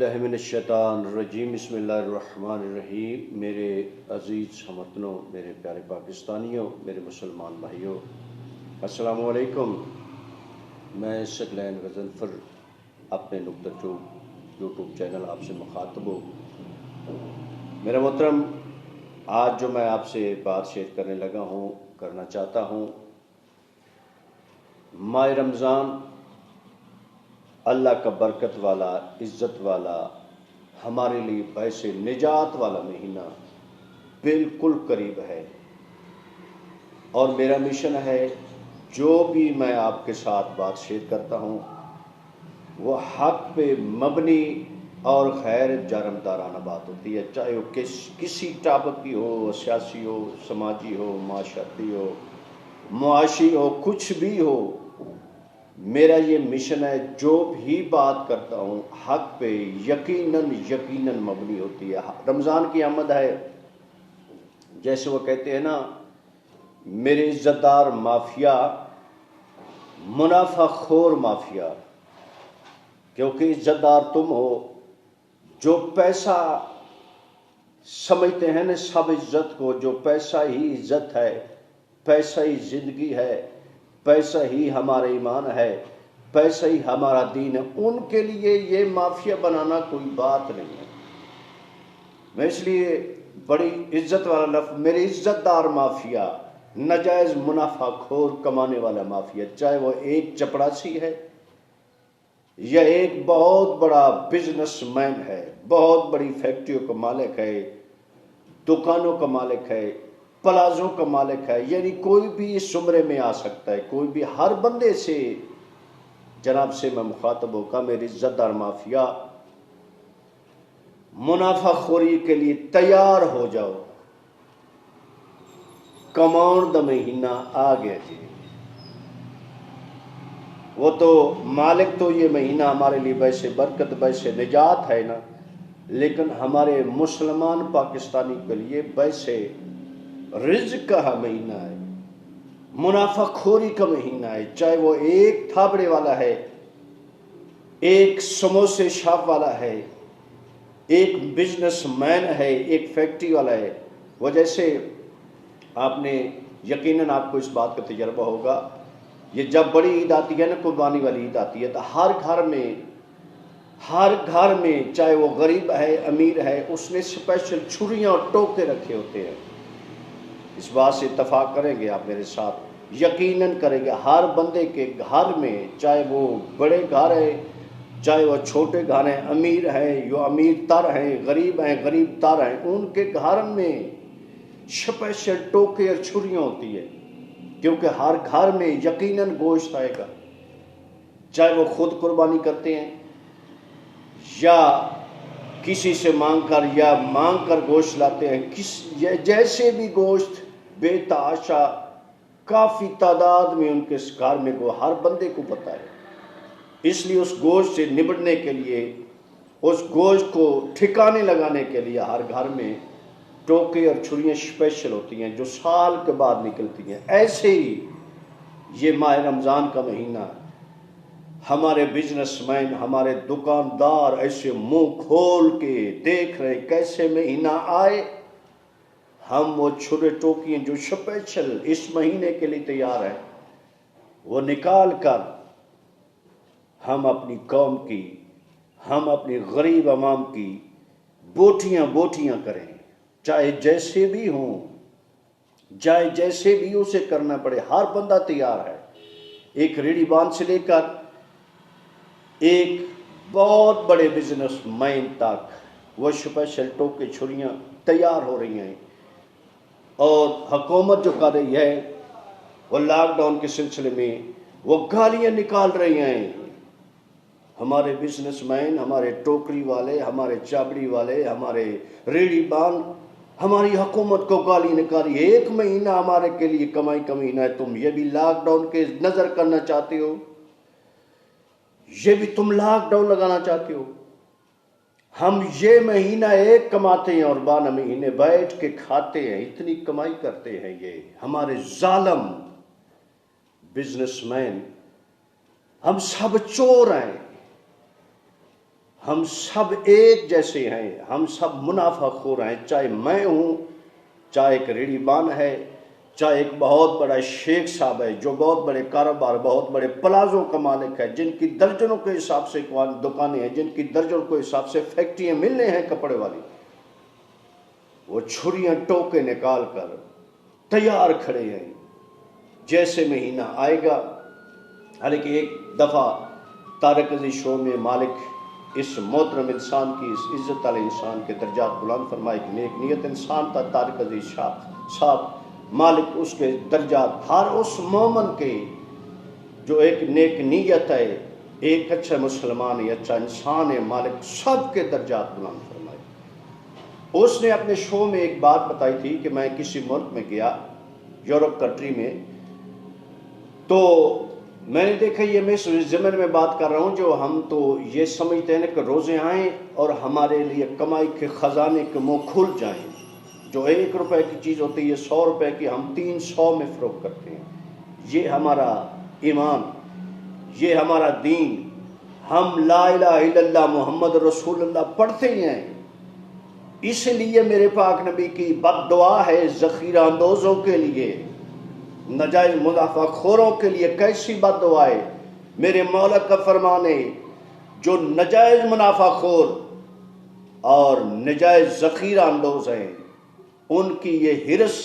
اللہ من الشیطان الرجیم بسم اللہ الرحمن الرحیم۔ میرے عزیز ہم وطنوں، میرے پیارے پاکستانیوں، میرے مسلمان بھائیوں، السلام علیکم۔ میں ثقلین غضنفر اپنے نقطہ چوب یوٹیوب چینل آپ سے مخاطب ہوں۔ میرا محترم، آج جو میں آپ سے بات شیئر کرنا چاہتا ہوں، ماہ رمضان اللہ کا برکت والا، عزت والا، ہمارے لیے باعث نجات والا مہینہ بالکل قریب ہے، اور میرا مشن ہے جو بھی میں آپ کے ساتھ بات شیئر کرتا ہوں وہ حق پہ مبنی اور خیر جانبدارانہ بات ہوتی ہے، چاہے وہ کسی ٹاپک کی ہو، سیاسی ہو، سماجی ہو، معاشرتی ہو، معاشی ہو، کچھ بھی ہو۔ میرا یہ مشن ہے، جو بھی بات کرتا ہوں حق پہ یقیناً مبنی ہوتی ہے۔ رمضان کی آمد ہے، جیسے وہ کہتے ہیں نا، میرے عزت دار مافیا، منافع خور مافیا، کیونکہ عزت دار تم ہو جو پیسہ سمجھتے ہیں نا سب عزت کو، جو پیسہ ہی عزت ہے، پیسہ ہی زندگی ہے، پیسہ ہی ہمارا ایمان ہے، پیسہ ہی ہمارا دین ہے، ان کے لیے یہ مافیا بنانا کوئی بات نہیں ہے۔ میں اس لیے بڑی عزت والا لفظ، میرے عزت دار مافیا، ناجائز منافع خور کمانے والا مافیا، چاہے وہ ایک چپڑاسی ہے یا ایک بہت بڑا بزنس مین ہے، بہت بڑی فیکٹریوں کا مالک ہے، دکانوں کا مالک ہے، پلازوں کا مالک ہے، یعنی کوئی بھی اس زمرے میں آ سکتا ہے، کوئی بھی، ہر بندے سے جناب سے میں مخاطب ہو کا میری عزت دار مافیا، منافع خوری کے لیے تیار ہو جاؤ، کماؤن دا مہینہ آ گیا جی۔ وہ تو مالک تو یہ مہینہ ہمارے لیے باعث برکت، باعث نجات ہے نا، لیکن ہمارے مسلمان پاکستانی کے لیے باعث رزق کا مہینہ ہے، منافع خوری کا مہینہ ہے، چاہے وہ ایک تھابڑے والا ہے، ایک سموسے شاپ والا ہے، ایک بزنس مین ہے، ایک فیکٹری والا ہے۔ وہ جیسے آپ نے یقیناً آپ کو اس بات کا تجربہ ہوگا، یہ جب بڑی عید آتی ہے نا، قربانی والی عید آتی ہے، تو ہر گھر میں چاہے وہ غریب ہے امیر ہے، اس نے اسپیشل چھریاں اور ٹوکے رکھے ہوتے ہیں۔ اس بات سے اتفاق کریں گے آپ میرے ساتھ، یقیناً کریں گے، ہر بندے کے گھر میں، چاہے وہ بڑے گھر ہیں چاہے وہ چھوٹے گھر ہیں، امیر ہیں جو امیر تر ہیں، غریب تر ہیں، ان کے گھر میں اسپیشل ٹوکے اور چھریاں ہوتی ہے، کیونکہ ہر گھر میں یقیناً گوشت آئے گا، چاہے وہ خود قربانی کرتے ہیں یا کسی سے مانگ کر گوشت لاتے ہیں، جیسے بھی گوشت بے تحاشا کافی تعداد میں ان کے گھر میں ہر بندے کو پتہ ہے۔ اس لیے اس گوشت سے نبٹنے کے لیے، اس گوشت کو ٹھکانے لگانے کے لیے ہر گھر میں ٹوکے اور چھریاں اسپیشل ہوتی ہیں جو سال کے بعد نکلتی ہیں۔ ایسے ہی یہ ماہ رمضان کا مہینہ، ہمارے بزنس مین، ہمارے دکاندار ایسے منہ کھول کے دیکھ رہے کیسے مہینہ آئے، ہم وہ چھرے ٹوکیاں جو اسپیشل اس مہینے کے لیے تیار ہیں وہ نکال کر ہم اپنی قوم کی، ہم اپنی غریب عوام کی بوٹیاں کریں، چاہے جیسے بھی ہوں، چاہے جیسے بھی اسے کرنا پڑے، ہر بندہ تیار ہے، ایک ریڑھی بان سے لے کر ایک بہت بڑے بزنس مین تک وہ اسپیشل ٹوکے چھریاں تیار ہو رہی ہیں۔ اور حکومت جو کر رہی ہے وہ لاک ڈاؤن کے سلسلے میں وہ گالیاں نکال رہی ہیں، ہمارے بزنس مین، ہمارے ٹوکری والے، ہمارے چابڑی والے، ہمارے ریڑھی بان، ہماری حکومت کو گالی نکالی، ایک مہینہ ہمارے کے لیے کمائی کا مہینہ ہے، تم یہ بھی لاک ڈاؤن کے نظر کرنا چاہتے ہو، یہ بھی تم لاک ڈاؤن لگانا چاہتے ہو۔ ہم یہ مہینہ ایک کماتے ہیں اور 12 مہینے بیٹھ کے کھاتے ہیں، اتنی کمائی کرتے ہیں یہ ہمارے ظالم بزنس مین، ہم سب چور ہیں، ہم سب ایک جیسے ہیں، ہم سب منافع خور ہیں، چاہے میں ہوں، چاہے ایک ریڑھی بان ہے، چاہے ایک بہت بڑا شیخ صاحب ہے جو بہت بڑے کاروبار، بہت بڑے پلازوں کا مالک ہے، جن کی درجنوں کے حساب سے دکانیں ہیں، جن کی درجنوں کے حساب سے فیکٹریاں ملنے ہیں کپڑے والی، وہ چھریاں ٹوکے نکال کر تیار کھڑے ہیں، جیسے مہینہ آئے گا۔ حالانکہ ایک دفعہ طارق عزیز شو میں مالک اس محترم انسان کی، اس عزت والے انسان کے درجات بلند فرمائے، کہ نیک نیت انسان تھا طارق عزیز صاحب، مالک اس کے درجات، ہر اس مومن کے جو ایک نیک نیت ہے، ایک اچھا مسلمان ہے، اچھا انسان ہے، مالک سب کے درجات بلند فرمائے۔ اس نے اپنے شو میں ایک بات بتائی تھی کہ میں کسی ملک میں گیا، یورپ کنٹری میں، تو میں نے دیکھا، یہ میں اس ضمن میں بات کر رہا ہوں جو ہم تو یہ سمجھتے ہیں کہ روزے آئیں اور ہمارے لیے کمائی کے خزانے کے منہ کھل جائیں، جو 1 روپے کی چیز ہوتی ہے 100 روپے کی ہم 300 میں فروخت کرتے ہیں۔ یہ ہمارا ایمان، یہ ہمارا دین، ہم لا الہ الا اللہ محمد رسول اللہ پڑھتے ہی ہیں۔ اس لیے میرے پاک نبی کی بد دعا ہے ذخیرہ اندوزوں کے لیے، نجائز منافع خوروں کے لیے۔ کیسی بد دعا ہے؟ میرے مولا کا فرمان ہے، جو نجائز منافع خور اور نجائز ذخیرہ اندوز ہیں، ان کی یہ ہرس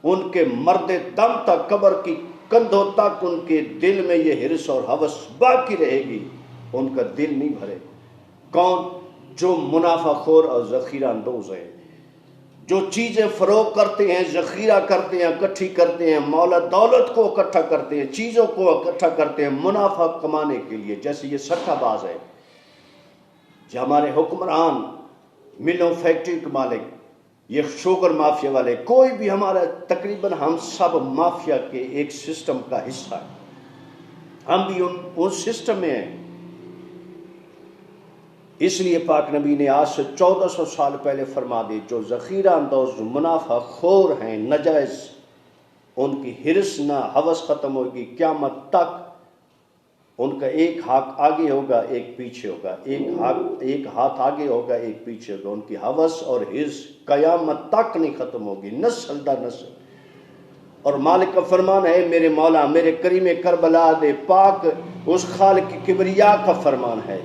ان کے مرد دم تک، قبر کی کندھوں تک ان کے دل میں یہ ہرس اور ہوس باقی رہے گی، ان کا دل نہیں بھرے۔ کون؟ جو منافع خور اور ذخیرہ اندوز ہیں، جو چیزیں فروخت کرتے ہیں، ذخیرہ کرتے ہیں، اکٹھی کرتے ہیں، مولا دولت کو اکٹھا کرتے ہیں، چیزوں کو اکٹھا کرتے ہیں منافع کمانے کے لیے۔ جیسے یہ سٹھا باز ہے، جو ہمارے حکمران، ملوں فیکٹری کے مالک، یہ شوگر مافیا والے، کوئی بھی ہمارا، تقریباً ہم سب مافیا کے ایک سسٹم کا حصہ ہے، ہم بھی ان سسٹم میں ہیں۔ اس لیے پاک نبی نے آج سے 1400 سال پہلے فرما دی، جو ذخیرہ اندوز منافع خور ہیں، نجائز، ان کی ہرس نہ ہوس ختم ہوگی قیامت تک۔ ان کا ایک ہاتھ آگے ہوگا، ایک پیچھے ہوگا، ایک ہاتھ آگے ہوگا، ایک پیچھے ہوگا۔ ان کی ہوس اور ہرس قیامت تک نہیں ختم ہوگی، نسل در نسل۔ اور مالک کا فرمان ہے، میرے مولا، میرے کریم کربلا دے پاک اس خالق کی کبریا کا فرمان ہے،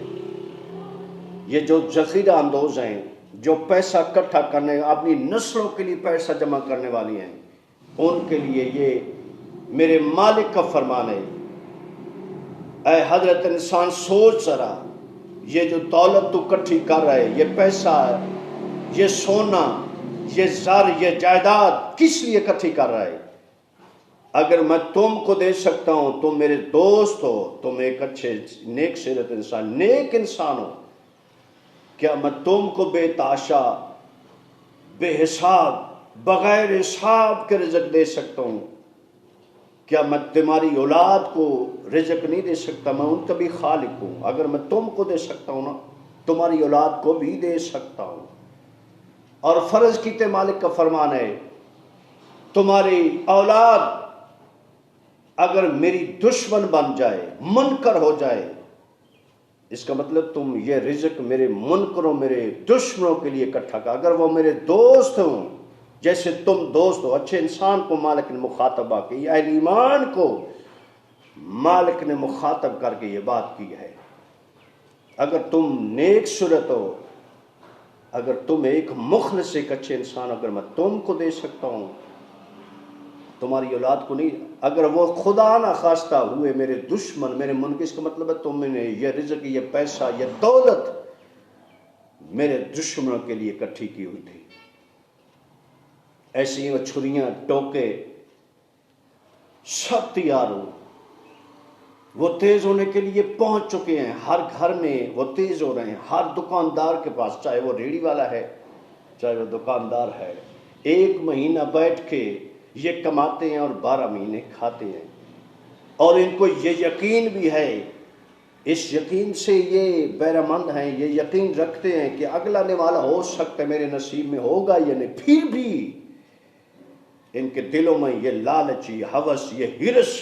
یہ جو ذخیرہ اندوز ہیں، جو پیسہ اکٹھا کرنے، اپنی نسلوں کے لیے پیسہ جمع کرنے والی ہیں، ان کے لیے یہ میرے مالک کا فرمان ہے۔ اے حضرت انسان سوچ ذرا، یہ جو دولت تو اکٹھی کر رہا ہے، یہ پیسہ، یہ سونا، یہ زر، یہ جائیداد کس لیے اکٹھی کر رہا ہے؟ اگر میں تم کو دے سکتا ہوں، تم میرے دوست ہو، تم ایک اچھے نیک سیرت انسان، نیک انسان ہو، کیا میں تم کو بے تاشا، بے حساب، بغیر حساب کے رزق دے سکتا ہوں؟ کیا میں تمہاری اولاد کو رزق نہیں دے سکتا؟ میں ان کا بھی خالق ہوں۔ اگر میں تم کو دے سکتا ہوں نا، تمہاری اولاد کو بھی دے سکتا ہوں۔ اور فرض کیتے مالک کا فرمان ہے، تمہاری اولاد اگر میری دشمن بن جائے، منکر ہو جائے، اس کا مطلب تم یہ رزق میرے منکروں، میرے دشمنوں کے لیے اکٹھا کر۔ اگر وہ میرے دوست ہوں، جیسے تم دوست ہو، اچھے انسان کو مالک نے مخاطبہ کی، اہل ایمان کو مالک نے مخاطب کر کے یہ بات کی ہے، اگر تم نیک صورت ہو، اگر تم ایک مخلص، ایک اچھے انسان، اگر میں تم کو دے سکتا ہوں، تمہاری اولاد کو نہیں۔ اگر وہ خدا نہ خواستہ ہوئے میرے دشمن، میرے منکر، اس کا مطلب ہے تم نے یہ رزق، یہ پیسہ، یہ دولت میرے دشمنوں کے لیے اکٹھی کی ہوئی تھی۔ ایسی وہ چھریاں، ٹوکے سب تیار ہو، وہ تیز ہونے کے لیے پہنچ چکے ہیں، ہر گھر میں وہ تیز ہو رہے ہیں، ہر دکاندار کے پاس، چاہے وہ ریڑھی والا ہے، چاہے وہ دکاندار ہے، 1 مہینہ بیٹھ کے یہ کماتے ہیں اور 12 مہینے کھاتے ہیں۔ اور ان کو یہ یقین بھی ہے، اس یقین سے یہ بیرمند ہیں، یہ یقین رکھتے ہیں کہ اگلا آنے والا ہو سکتا ہے میرے نصیب میں ہوگا یا نہیں، پھر بھی ان کے دلوں میں یہ لالچ، یہ ہوس، یہ ہرس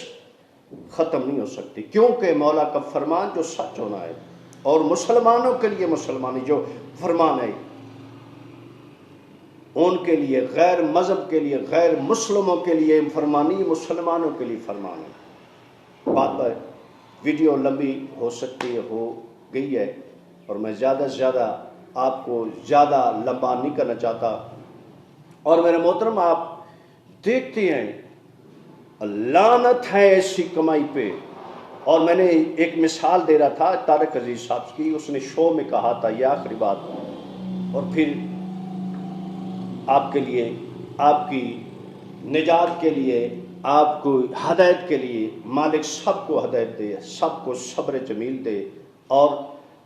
ختم نہیں ہو سکتی، کیونکہ مولا کا فرمان جو سچ ہونا ہے، اور مسلمانوں کے لیے مسلمانی جو فرمان ہے ان کے لیے، غیر مذہب کے لیے، غیر مسلموں کے لیے فرمانی، مسلمانوں کے لیے فرمان ہے۔ بات ویڈیو لمبی ہو سکتی ہے، ہو گئی ہے، اور میں زیادہ سے زیادہ آپ کو زیادہ لمبا نہیں کرنا چاہتا۔ اور میرے محترم، آپ دیکھتے ہیں لعنت ہے ایسی کمائی پہ۔ اور میں نے ایک مثال دے رہا تھا طارق عزیز صاحب کی، اس نے شو میں کہا تھا، یہ آخری بات، اور پھر آپ کے لیے، آپ کی نجات کے لیے، آپ کو ہدایت کے لیے مالک سب کو ہدایت دے، سب کو صبر جمیل دے اور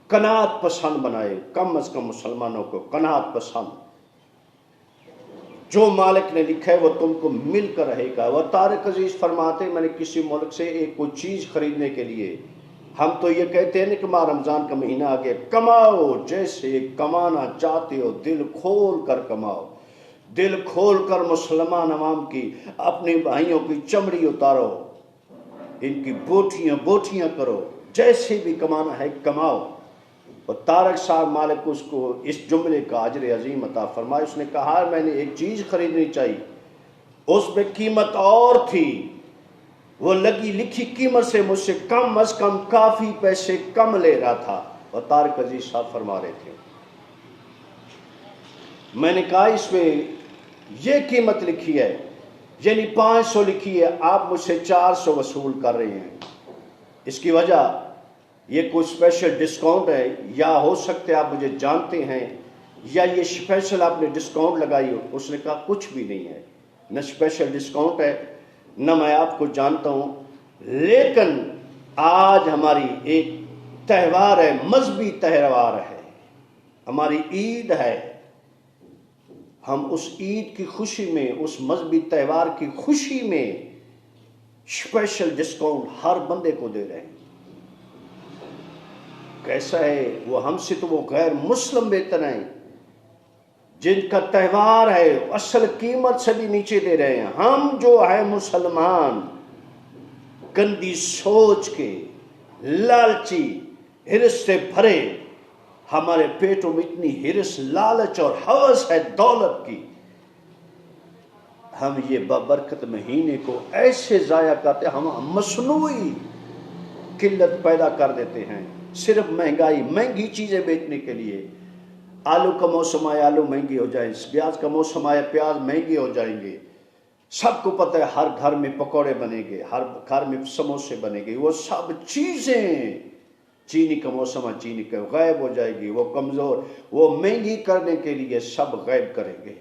قناعت پسند بنائے، کم از کم مسلمانوں کو قناعت پسند۔ جو مالک نے لکھا ہے وہ تم کو مل کر رہے گا۔ وہ طارق عزیز فرماتے میں نے کسی ملک سے ایک کوئی چیز خریدنے کے لیے، ہم تو یہ کہتے ہیں کہ ماہ رمضان کا مہینہ آ گیا، کماؤ جیسے کمانا چاہتے ہو، دل کھول کر کماؤ، دل کھول کر مسلمان عوام کی، اپنے بھائیوں کی چمڑی اتارو، ان کی بوٹیاں کرو، جیسے بھی کمانا ہے کماؤ۔ اور طارق صاحب مالک اس کو اس جملے کا اجر عظیم عطا فرمائے۔ اس نے کہا میں نے ایک چیز خریدنی چاہیے، اس میں قیمت اور تھی، وہ لکھی قیمت سے مجھ سے کم از کم کافی پیسے کم لے رہا تھا، اور طارق عزیز صاحب فرما رہے تھے۔ میں نے کہا اس میں یہ قیمت لکھی ہے، یعنی 500 لکھی ہے، آپ مجھ سے 400 وصول کر رہے ہیں، اس کی وجہ یہ کوئی اسپیشل ڈسکاؤنٹ ہے، یا ہو سکتا ہے آپ مجھے جانتے ہیں، یا یہ اسپیشل آپ نے ڈسکاؤنٹ لگائی ہو۔ اس نے کہا کچھ بھی نہیں ہے، نہ اسپیشل ڈسکاؤنٹ ہے، نہ میں آپ کو جانتا ہوں، لیکن آج ہماری ایک تہوار ہے، مذہبی تہوار ہے، ہماری عید ہے، ہم اس عید کی خوشی میں، اس مذہبی تہوار کی خوشی میں اسپیشل ڈسکاؤنٹ ہر بندے کو دے رہے ہیں۔ کیسا ہے وہ؟ ہم سے تو وہ غیر مسلم بہتر ہیں جن کا تہوار ہے اصل قیمت سے بھی نیچے دے رہے ہیں۔ ہم جو ہے مسلمان گندی سوچ کے، لالچی ہرس سے بھرے، ہمارے پیٹوں میں اتنی ہرس، لالچ اور ہوس ہے دولت کی، ہم یہ بابرکت مہینے کو ایسے ضائع کرتے، ہم مصنوعی قلت پیدا کر دیتے ہیں، صرف مہنگی چیزیں بیچنے کے لیے۔ آلو کا موسم آیا آلو مہنگے ہو جائیں، پیاز کا موسم آیا پیاز مہنگے ہو جائیں گے۔ سب کو پتہ ہے ہر گھر میں پکوڑے بنے گے، ہر گھر میں سموسے بنے گے، وہ سب چیزیں، چینی کا موسم ہے چینی کا غائب ہو جائے گی، وہ کمزور، وہ مہنگی کرنے کے لیے سب غائب کریں گے۔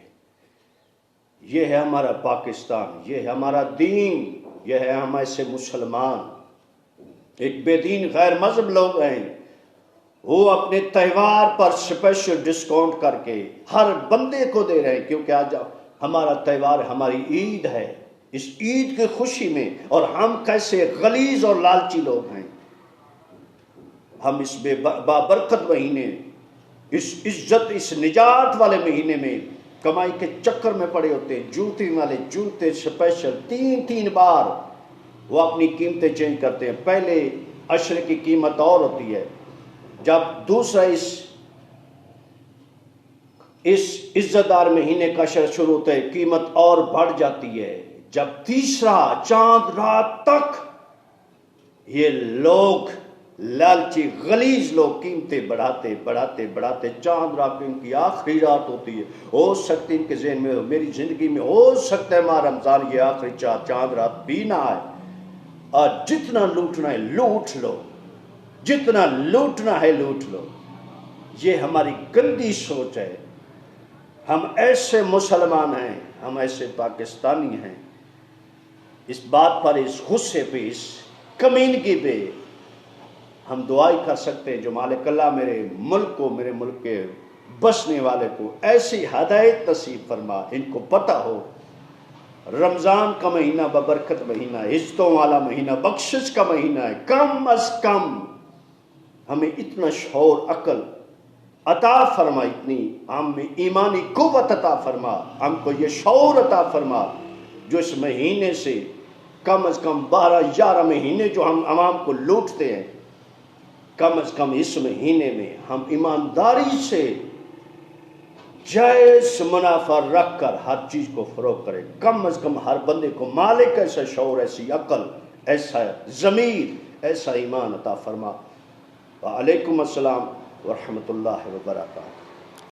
یہ ہے ہمارا پاکستان، یہ ہے ہمارا دین، یہ ہے ہم ایسے مسلمان۔ ایک بے دین غیر مذہب لوگ ہیں، وہ اپنے تہوار پر اسپیشل ڈسکاؤنٹ کر کے ہر بندے کو دے رہے ہیں، کیونکہ آج ہمارا تہوار، ہماری عید ہے، اس عید کی خوشی میں، اور ہم کیسے غلیظ اور لالچی لوگ ہیں۔ ہم اس بابرکت مہینے، اس عزت، اس نجات والے مہینے میں کمائی کے چکر میں پڑے ہوتے ہیں۔ جوتے والے جوتے اسپیشل 3 بار وہ اپنی قیمتیں چینج کرتے ہیں۔ پہلے عشر کی قیمت اور ہوتی ہے، جب دوسرا اس عزت دار مہینے کا عشر شروع ہوتا ہے قیمت اور بڑھ جاتی ہے، جب تیسرا چاند رات تک یہ لوگ لالچی غلیظ لوگ قیمتیں بڑھاتے چاند رات ان کی آخری رات ہوتی ہے۔ ہو سکتی ان کے ذہن میں، میری زندگی میں ہو سکتا ہے ماہ رمضان یہ آخری چاند رات بھی نہ آئے، اور جتنا لوٹنا ہے لوٹ لو، جتنا لوٹنا ہے لوٹ لو۔ یہ ہماری گندی سوچ ہے۔ ہم ایسے مسلمان ہیں، ہم ایسے پاکستانی ہیں، اس بات پر، اس غصے پہ، اس کمینگی پہ ہم دعائی کر سکتے ہیں جو مالک اللہ میرے ملک کو، میرے ملک کے بسنے والے کو ایسی ہدایت نصیب فرما، ان کو پتہ ہو رمضان کا مہینہ ببرکت مہینہ، عزتوں والا مہینہ، بخشش کا مہینہ ہے۔ کم از کم ہمیں اتنا شعور عقل عطا فرما، اتنی ہم میں ایمانی قوت عطا فرما، ہم کو یہ شعور عطا فرما جو اس مہینے سے کم از کم 12-11 مہینے جو ہم عوام کو لوٹتے ہیں، کم از کم اس مہینے میں ہم ایمانداری سے جائز منافع رکھ کر ہر چیز کو فروغ کریں. کم از کم ہر بندے کو مالک ایسا شعور، ایسی عقل، ایسا ضمیر، ایسا ایمان عطا فرما. وعلیکم السلام ورحمۃ اللہ وبرکاتہ.